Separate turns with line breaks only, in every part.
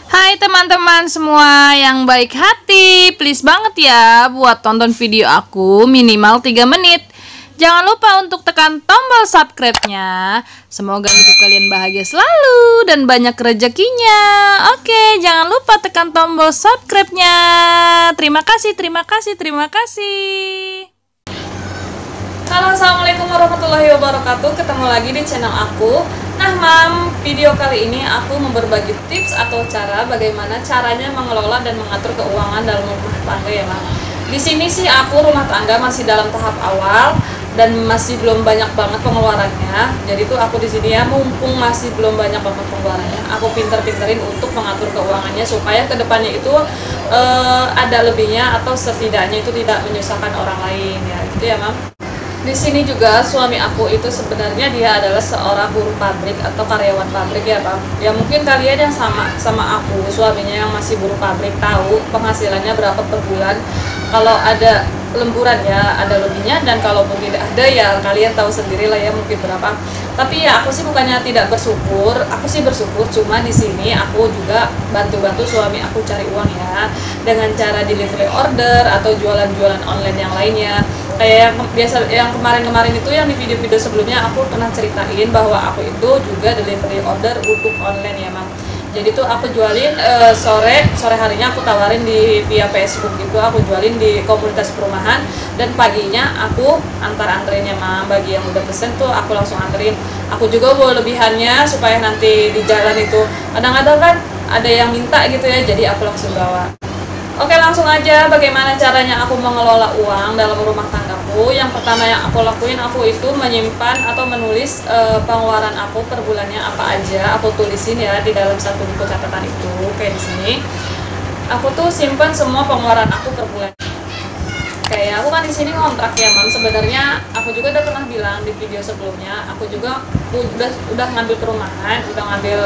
Hai teman-teman semua yang baik hati, please banget ya buat tonton video aku minimal 3 menit. Jangan lupa untuk tekan tombol subscribe-nya. Semoga hidup kalian bahagia selalu dan banyak rezekinya. Oke, jangan lupa tekan tombol subscribe-nya. Terima kasih, terima kasih, terima kasih. Halo, assalamualaikum warahmatullahi wabarakatuh. Ketemu lagi di channel aku. Nah, video kali ini aku mau berbagi tips atau cara bagaimana caranya mengelola dan mengatur keuangan dalam rumah tangga ya, Mam. Di sini sih aku rumah tangga masih dalam tahap awal dan masih belum banyak banget pengeluarannya. Jadi tuh aku di sini ya, mumpung masih belum banyak banget pengeluarannya, aku pinter-pinterin untuk mengatur keuangannya supaya kedepannya itu ada lebihnya atau setidaknya itu tidak menyusahkan orang lain ya, gitu ya, Mam. Di sini juga suami aku itu sebenarnya dia adalah seorang buruh pabrik atau karyawan pabrik ya, Bang. Ya mungkin kalian yang sama aku, suaminya yang masih buruh pabrik tahu penghasilannya berapa per bulan. Kalau ada lemburan ya ada lebihnya, dan kalaupun tidak ada ya kalian tahu sendiri lah ya mungkin berapa. Tapi ya aku sih bukannya tidak bersyukur, aku sih bersyukur, cuma di sini aku juga bantu-bantu suami aku cari uang ya dengan cara delivery order atau jualan-jualan online yang lainnya. Kayak yang biasa, yang kemarin-kemarin itu yang di video-video sebelumnya aku pernah ceritain bahwa aku itu juga delivery order untuk online ya, Mam. Jadi tuh aku jualin sore harinya aku tawarin di via Facebook gitu, aku jualin di komunitas perumahan, dan paginya aku anterin ya, Mam. Bagi yang udah pesen tuh aku langsung anterin. Aku juga bawa lebihannya supaya nanti di jalan itu kadang-kadang kan ada yang minta gitu ya, jadi aku langsung bawa. Oke, langsung aja bagaimana caranya aku mengelola uang dalam rumah tanggaku. Yang pertama yang aku lakuin, aku itu menyimpan atau menulis pengeluaran aku per bulannya apa aja. Aku tulisin ya di dalam satu buku catatan itu, kayak di sini. Aku tuh simpan semua pengeluaran aku per bulan. Kayak aku kan di sini kontrak ya, Mam. Sebenarnya aku juga udah pernah bilang di video sebelumnya, aku juga udah ngambil perumahan, udah ngambil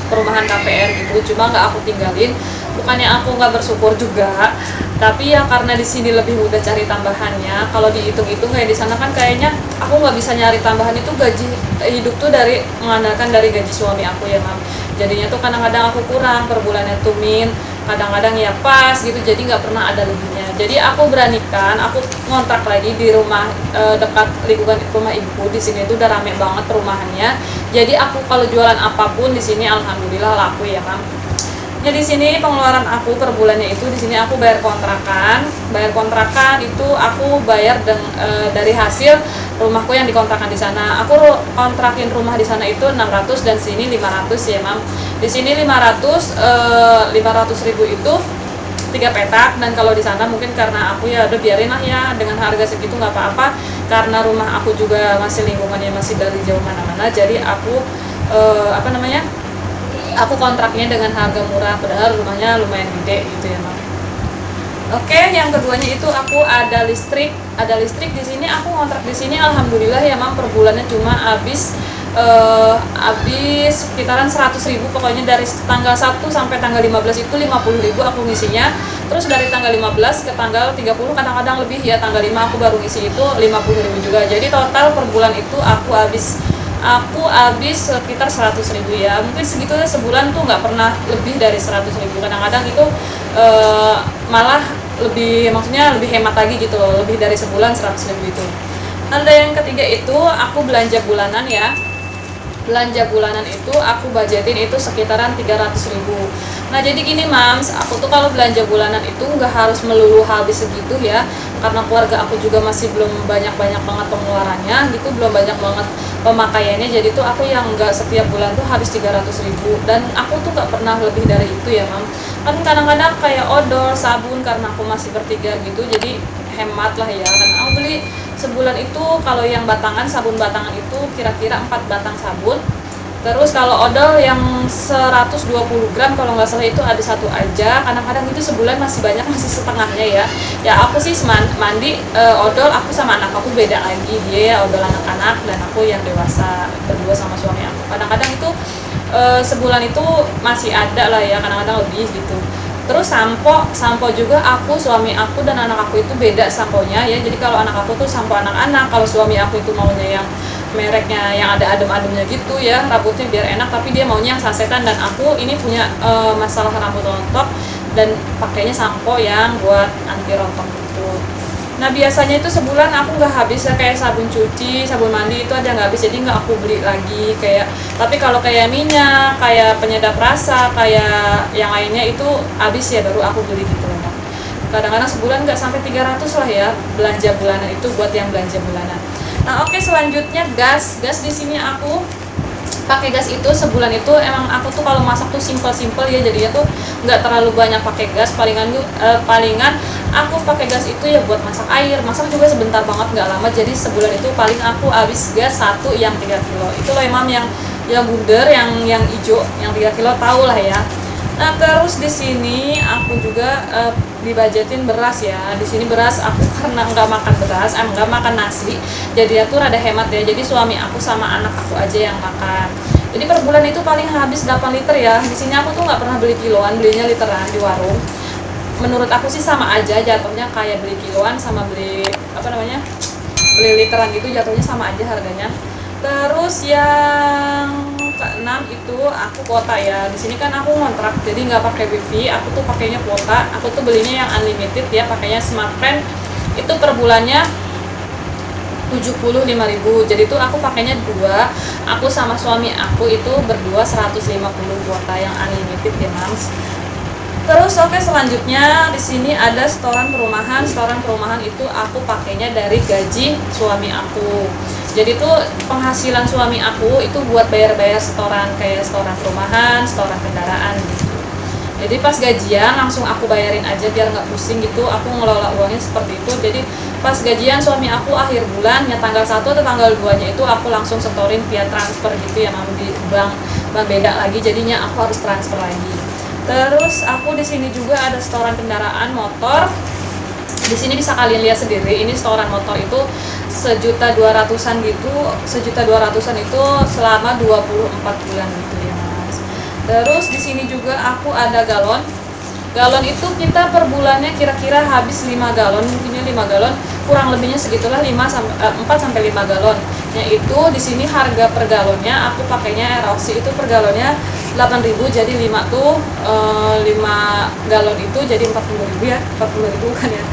perumahan KPR gitu, cuma nggak aku tinggalin. Bukannya aku nggak bersyukur juga, tapi ya karena di sini lebih mudah cari tambahannya. Kalau dihitung-hitung kayak di sana kan kayaknya aku nggak bisa nyari tambahan, itu gaji hidup tuh dari mengandalkan dari gaji suami aku ya, Mam. Jadinya tuh kadang-kadang aku kurang per bulannya tuh kadang-kadang ya pas gitu, jadi nggak pernah ada lebihnya. Jadi aku beranikan, aku ngontrak lagi di rumah dekat lingkungan rumah ibuku. Di sini tuh udah rame banget perumahannya. Jadi aku kalau jualan apapun di sini alhamdulillah laku ya, Mam. Jadi di sini pengeluaran aku per bulannya itu, di sini aku bayar kontrakan. Bayar kontrakan itu aku bayar dari hasil rumahku yang dikontrakan di sana. Aku kontrakin rumah di sana itu 600 dan sini 500 ya, Mam. Di sini 500 ribu itu 3 petak, dan kalau di sana mungkin karena aku ya udah biarin lah ya dengan harga segitu nggak apa-apa, karena rumah aku juga masih lingkungannya masih dari jauh mana-mana. Jadi aku aku kontraknya dengan harga murah, padahal rumahnya lumayan gede gitu ya, Mam. Oke, yang keduanya itu aku ada listrik. Ada listrik di sini, aku kontrak di sini alhamdulillah ya, Mam, per bulannya cuma habis sekitaran 100.000. Pokoknya dari tanggal 1 sampai tanggal 15 itu 50.000 aku ngisinya. Terus dari tanggal 15 ke tanggal 30 kadang-kadang lebih ya, tanggal 5 aku baru ngisi itu 50.000 juga. Jadi total per bulan itu aku habis sekitar 100.000 ya. Mungkin segitu ya, sebulan tuh nggak pernah lebih dari 100.000. Kadang-kadang itu malah lebih, maksudnya lebih hemat lagi gitu loh, lebih dari sebulan 100.000 itu. Ada yang ketiga itu aku belanja bulanan ya. Belanja bulanan itu aku budgetin itu sekitaran 300.000. Nah jadi gini, Mams, aku tuh kalau belanja bulanan itu nggak harus melulu habis segitu ya, karena keluarga aku juga masih belum banyak-banyak banget pengeluarannya gitu, belum banyak banget pemakaiannya. Jadi tuh aku yang nggak setiap bulan tuh habis 300.000, dan aku tuh nggak pernah lebih dari itu ya, Mam. Kan kadang-kadang kayak odol, sabun, karena aku masih bertiga gitu, jadi hemat lah ya. Karena aku beli sebulan itu kalau yang batangan, sabun batangan itu kira-kira 4 batang sabun. Terus kalau odol yang 120 gram kalau nggak salah itu ada satu aja. Kadang-kadang itu sebulan masih banyak, masih setengahnya ya. Ya aku sih mandi odol aku sama anak aku beda lagi, dia ya odol anak-anak dan aku yang dewasa berdua sama suami aku. Kadang-kadang itu sebulan itu masih ada lah ya, kadang-kadang lebih gitu. Terus sampo juga aku, suami aku dan anak aku itu beda samponya ya. Jadi kalau anak aku tuh sampo anak-anak, kalau suami aku itu maunya yang mereknya yang ada adem-ademnya gitu ya, rambutnya biar enak, tapi dia maunya yang sasetan. Dan aku ini punya masalah rambut rontok dan pakainya sampo yang buat anti rontok gitu. Nah biasanya itu sebulan aku nggak habis ya, kayak sabun cuci, sabun mandi itu aja nggak habis, jadi nggak aku beli lagi kayak. Tapi kalau kayak minyak, kayak penyedap rasa, kayak yang lainnya itu habis ya baru aku beli gitu loh. Kadang-kadang sebulan nggak sampai 300 lah ya belanja bulanan itu buat yang belanja bulanan. Nah oke, selanjutnya gas di sini aku pakai gas itu sebulan itu emang aku tuh kalau masak tuh simple ya, jadinya tuh nggak terlalu banyak pakai gas. Palingan aku pakai gas itu ya buat masak air, masak juga sebentar banget, nggak lama. Jadi sebulan itu paling aku habis gas satu yang 3 kilo itu loh Mam, yang bundar, yang hijau yang 3 kilo tahu lah ya. Nah terus di sini aku juga dibajetin beras ya. Di sini beras aku karena nggak makan beras, nggak makan nasi, jadi aku rada hemat ya. Jadi suami aku sama anak aku aja yang makan. Jadi per bulan itu paling habis 8 liter ya. Di sini aku tuh nggak pernah beli kiloan, belinya literan di warung. Menurut aku sih sama aja jatuhnya, kayak beli kiloan sama beli beli literan gitu, jatuhnya sama aja harganya. Terus yang keenam itu aku kuota ya. Di sini kan aku ngontrak, jadi nggak pakai wifi, aku tuh pakainya kuota. Aku tuh belinya yang unlimited ya, pakainya Smartfren. Itu per bulannya 75.000. Jadi tuh aku pakainya dua, aku sama suami aku itu berdua 150 kuota yang unlimited ya Mams. Terus oke, selanjutnya di sini ada setoran perumahan. Setoran perumahan itu aku pakainya dari gaji suami aku. Jadi tuh penghasilan suami aku itu buat bayar-bayar setoran, kayak setoran perumahan, setoran kendaraan gitu. Jadi pas gajian langsung aku bayarin aja biar nggak pusing gitu. Aku ngelola uangnya seperti itu. Jadi pas gajian suami aku akhir bulan, ya tanggal 1 atau tanggal 2-nya itu aku langsung setorin via transfer gitu ya, Mam, di bank beda lagi. Jadinya aku harus transfer lagi. Terus aku di sini juga ada setoran kendaraan motor. Di sini bisa kalian lihat sendiri, ini setoran motor itu 1.200.000-an gitu, 1.200.000-an itu selama 24 bulan gitu ya Mas. Terus di sini juga aku ada galon. Galon itu kita per bulannya kira-kira habis 5 galon, mungkinnya 5 galon, kurang lebihnya segitulah, 4 sampai 5 galon. Yaitu di sini harga per galonnya aku pakainya Eroxy itu per galonnya 8.000, jadi 5 tuh 5 galon itu jadi 40.000 ya, 40.000 kan ya.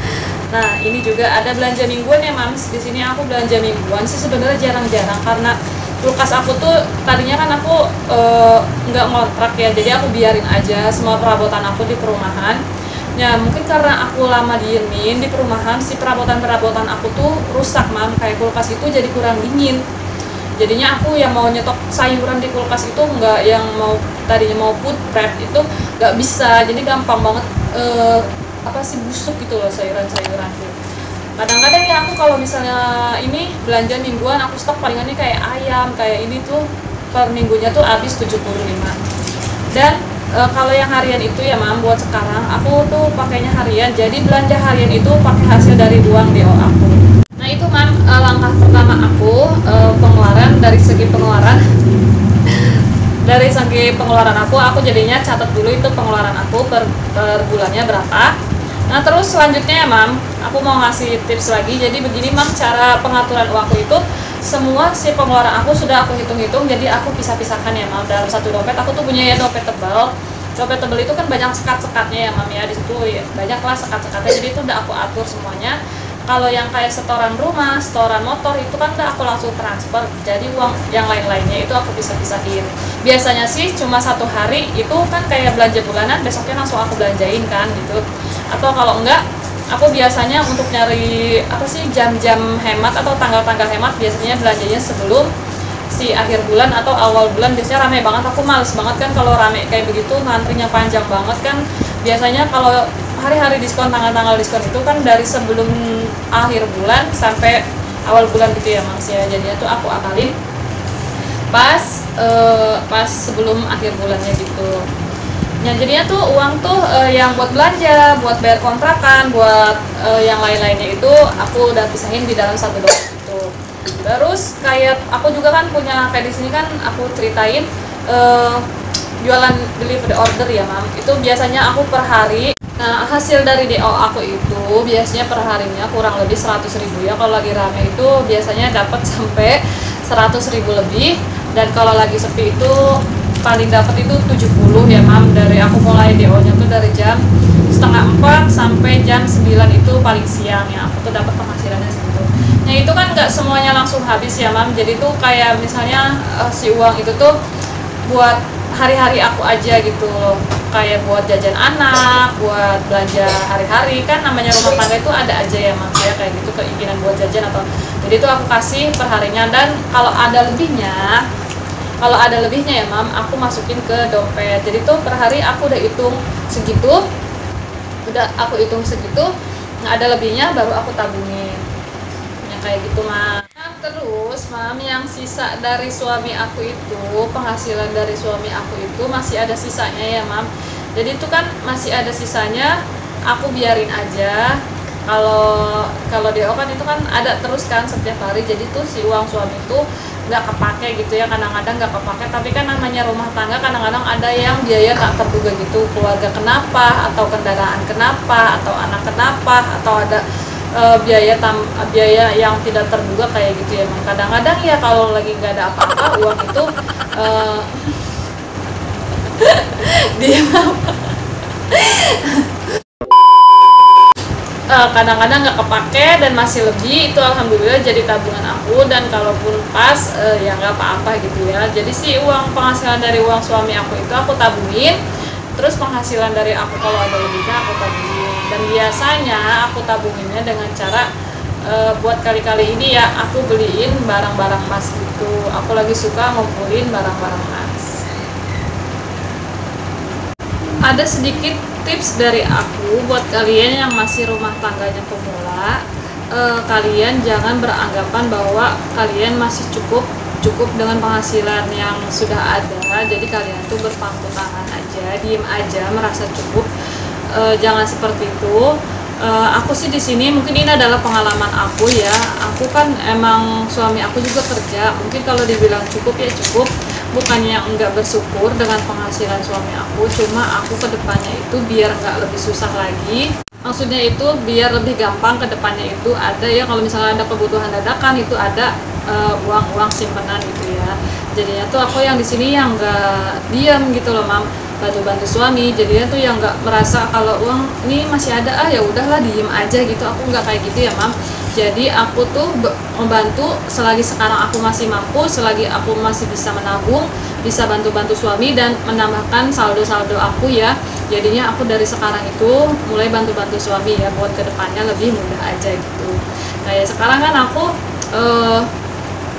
Nah, ini juga ada belanja mingguan ya, Mams. Di sini aku belanja mingguan sih sebenarnya jarang-jarang, karena kulkas aku tuh tadinya kan aku nggak ngontrak ya, jadi aku biarin aja semua perabotan aku di perumahan. Ya mungkin karena aku lama diemin di perumahan, si perabotan aku tuh rusak, Mam. Kayak kulkas itu jadi kurang dingin. Jadinya aku yang mau nyetok sayuran di kulkas itu nggak, yang tadinya mau food prep itu nggak bisa. Jadi gampang banget busuk gitu loh sayuran-sayuran tuh. Kadang-kadang ya aku kalau misalnya ini belanja mingguan, aku stok palingannya kayak ayam, kayak ini tuh per minggunya tuh habis 75. Dan kalau yang harian itu ya Mam, buat sekarang aku tuh pakainya harian. Jadi belanja harian itu pakai hasil dari uang DO aku. Nah itu Mam, langkah pertama aku pengeluaran. Dari segi pengeluaran dari segi pengeluaran aku jadinya catat dulu itu pengeluaran aku per bulannya berapa. Nah terus selanjutnya ya Mam, aku mau ngasih tips lagi. Jadi begini Mam, cara pengaturan uangku itu semua si pengeluaran aku sudah aku hitung-hitung. Jadi aku pisah-pisahkan ya Mam, dalam satu dompet. Aku tuh punya ya dompet tebal. Dompet tebal itu kan banyak sekat-sekatnya ya Mam ya, di situ ya, banyak lah sekat-sekatnya. Jadi itu udah aku atur semuanya. Kalau yang kayak setoran rumah, setoran motor itu kan udah aku langsung transfer. Jadi uang yang lain-lainnya itu aku pisah-pisahin. Biasanya sih cuma 1 hari itu kan kayak belanja bulanan, besoknya langsung aku belanjain kan gitu. Atau kalau enggak, aku biasanya untuk nyari jam-jam hemat atau tanggal-tanggal hemat, biasanya belanjanya sebelum si akhir bulan atau awal bulan. Biasanya rame banget, aku males banget kan kalau rame kayak begitu, ngantrinya panjang banget kan. Biasanya kalau hari-hari diskon, tanggal-tanggal diskon itu kan dari sebelum akhir bulan sampai awal bulan gitu ya Mas ya. Jadinya tuh aku akalin pas sebelum akhir bulannya gitu. Nah jadinya tuh uang tuh yang buat belanja, buat bayar kontrakan, buat yang lain-lainnya itu aku udah pisahin di dalam satu dompet itu. Terus kayak aku juga kan punya, kayak di sini kan aku ceritain jualan delivery order ya Mam. Itu biasanya aku per hari. Nah hasil dari DO aku itu biasanya per harinya kurang lebih 100.000 ya. Kalau lagi rame itu biasanya dapat sampai 100.000 lebih, dan kalau lagi sepi itu paling dapat itu 70 ya mam. Dari aku mulai DO nya tuh dari jam setengah 4 sampai jam 9 itu paling siang ya, aku tuh dapat penghasilannya segitu. Nah itu kan nggak semuanya langsung habis ya mam, jadi tuh kayak misalnya si uang itu tuh buat hari-hari aku aja gitu loh, kayak buat jajan anak, buat belanja hari-hari, kan namanya rumah tangga itu ada aja ya mam ya, kayak gitu keinginan buat jajan atau, jadi tuh aku kasih perharinya. Dan kalau ada lebihnya ya mam, aku masukin ke dompet. Jadi tuh per hari aku udah hitung segitu, nggak ada lebihnya baru aku tabungin yang kayak gitu mam. Terus mam, yang sisa dari suami aku itu, penghasilan dari suami aku itu masih ada sisanya ya mam. Jadi itu kan masih ada sisanya, aku biarin aja. Kalau DO kan itu kan ada terus kan setiap hari, jadi tuh si uang suami itu nggak kepake gitu ya, kadang-kadang nggak kepake. Tapi kan namanya rumah tangga, kadang-kadang ada yang biaya tak terduga gitu, keluarga kenapa, atau kendaraan kenapa, atau anak kenapa, atau ada biaya yang tidak terduga kayak gitu ya. Kadang-kadang ya kalau lagi nggak ada apa-apa, uang itu dia kadang-kadang nggak kepake dan masih lebih, itu alhamdulillah jadi tabungan aku. Dan kalaupun pas ya nggak apa-apa gitu ya. Jadi si uang penghasilan dari uang suami aku itu aku tabungin, terus penghasilan dari aku kalau ada lebihnya aku tabungin. Dan biasanya aku tabunginnya dengan cara buat kali-kali ini ya aku beliin barang-barang emas gitu. Aku lagi suka ngumpulin barang-barang emas. Ada sedikit tips dari aku buat kalian yang masih rumah tangganya pemula. Kalian jangan beranggapan bahwa kalian masih cukup dengan penghasilan yang sudah ada. Jadi kalian tuh berpangku tangan aja, diem aja, merasa cukup. Jangan seperti itu. Aku sih di sini mungkin ini adalah pengalaman aku ya. Aku kan emang suami aku juga kerja. Mungkin kalau dibilang cukup ya cukup. Bukannya enggak bersyukur dengan penghasilan suami aku, cuma aku kedepannya itu biar nggak lebih susah lagi. Maksudnya itu biar lebih gampang kedepannya itu ada ya, kalau misalnya ada kebutuhan dadakan itu ada uang simpanan gitu ya. Jadinya tuh aku yang di sini yang nggak diam gitu loh mam, bantu suami. Jadinya tuh yang nggak merasa kalau uang ini masih ada, ya udahlah diem aja gitu. Aku nggak kayak gitu ya mam. Jadi aku tuh membantu selagi sekarang aku masih mampu, selagi aku masih bisa menabung, bisa bantu suami dan menambahkan saldo aku ya. Jadinya aku dari sekarang itu mulai bantu suami ya, buat kedepannya lebih mudah aja gitu. Kayak sekarang kan aku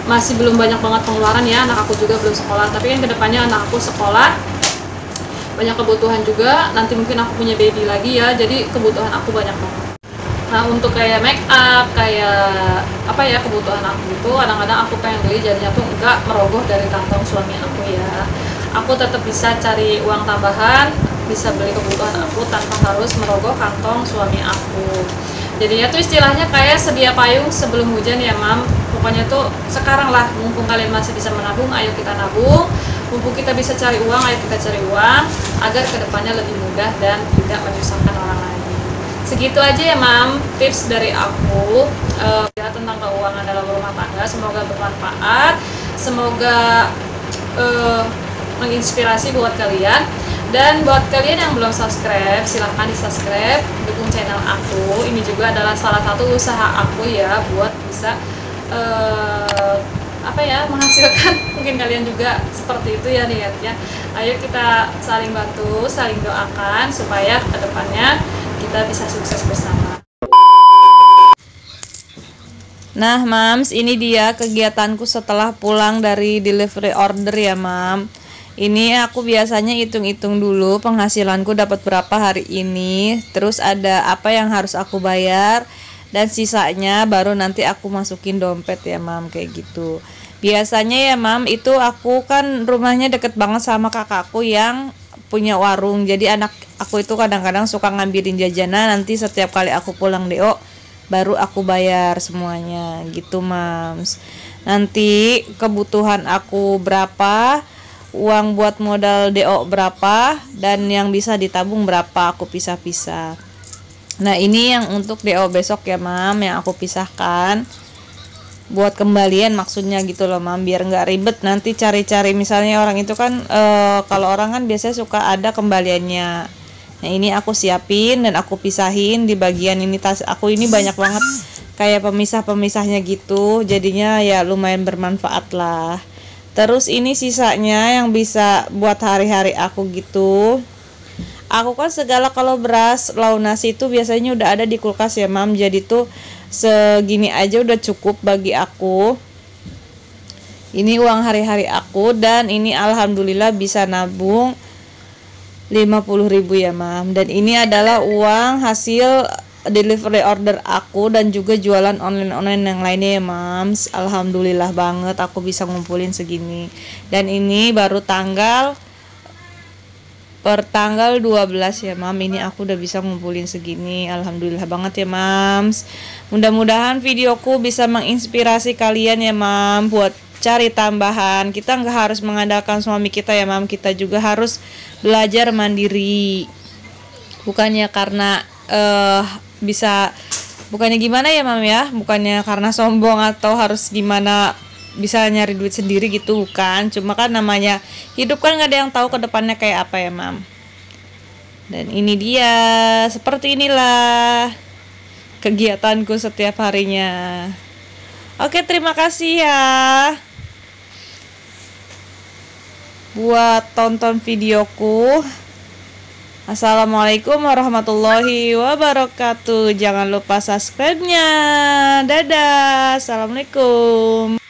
masih belum banyak banget pengeluaran ya, anak aku juga belum sekolah. Tapi kan kedepannya anak aku sekolah, banyak kebutuhan juga. Nanti mungkin aku punya baby lagi ya, jadi kebutuhan aku banyak banget. Nah untuk kayak make up, kayak apa ya kebutuhan aku itu, kadang-kadang aku pengen beli, jadinya tuh enggak merogoh dari kantong suami aku ya. Aku tetap bisa cari uang tambahan, bisa beli kebutuhan aku tanpa harus merogoh kantong suami aku. Jadinya tuh istilahnya kayak sedia payung sebelum hujan ya mam. Pokoknya tuh sekarang lah, mumpung kalian masih bisa menabung, ayo kita nabung. Mumpung kita bisa cari uang, ayo kita cari uang, agar kedepannya lebih mudah dan tidak menyusahkan orang lain. Segitu aja ya mam, tips dari aku ya, tentang keuangan dalam rumah tangga. Semoga bermanfaat, semoga menginspirasi buat kalian. Dan buat kalian yang belum subscribe, silahkan di subscribe, dukung channel aku. Ini juga adalah salah satu usaha aku ya, buat bisa menghasilkan. Mungkin kalian juga seperti itu ya niatnya. Ayo kita saling bantu, saling doakan supaya kedepannya kita bisa sukses bersama. Nah mams, ini dia kegiatanku setelah pulang dari delivery order ya mam. Ini aku biasanya hitung-hitung dulu penghasilanku dapat berapa hari ini, terus ada apa yang harus aku bayar, dan sisanya baru nanti aku masukin dompet ya mam, kayak gitu. Biasanya ya mam, itu aku kan rumahnya deket banget sama kakakku yang punya warung. Jadi anak aku itu kadang-kadang suka ngambilin jajanan, nanti setiap kali aku pulang DO baru aku bayar semuanya gitu mams. Nanti kebutuhan aku berapa, uang buat modal DO berapa, dan yang bisa ditabung berapa, aku pisah-pisah. Nah ini yang untuk DO besok ya mam, yang aku pisahkan.
buat kembalian maksudnya gitu loh mam, biar nggak ribet nanti cari-cari. Misalnya orang itu kan kalau orang kan biasanya suka ada kembaliannya. Nah ini aku siapin dan aku pisahin di bagian ini. Tas aku ini banyak banget kayak pemisah-pemisahnya gitu, jadinya ya lumayan bermanfaat lah. Terus ini sisanya yang bisa buat hari-hari aku gitu. Aku kan segala kalau beras, lauk nasi itu biasanya udah ada di kulkas ya mam, jadi tuh segini aja udah cukup bagi aku. Ini uang hari-hari aku dan ini alhamdulillah bisa nabung 50.000 ya mam. Dan ini adalah uang hasil delivery order aku dan juga jualan online yang lainnya ya mams. Alhamdulillah banget aku bisa ngumpulin segini. Dan ini baru per tanggal 12 ya mam, ini aku udah bisa ngumpulin segini. Alhamdulillah banget ya mams. Mudah-mudahan videoku bisa menginspirasi kalian ya mam buat cari tambahan. Kita nggak harus mengandalkan suami kita ya mam, kita juga harus belajar mandiri. Bukannya karena bukannya gimana ya mam ya, bukannya karena sombong atau harus gimana bisa nyari duit sendiri gitu, bukan. Cuma kan namanya hidup kan nggak ada yang tahu ke depannya kayak apa ya mam. Dan ini dia, seperti inilah kegiatanku setiap harinya. Oke, terima kasih ya buat tonton videoku. Assalamualaikum warahmatullahi wabarakatuh. Jangan lupa subscribe-nya. Dadah. Assalamualaikum.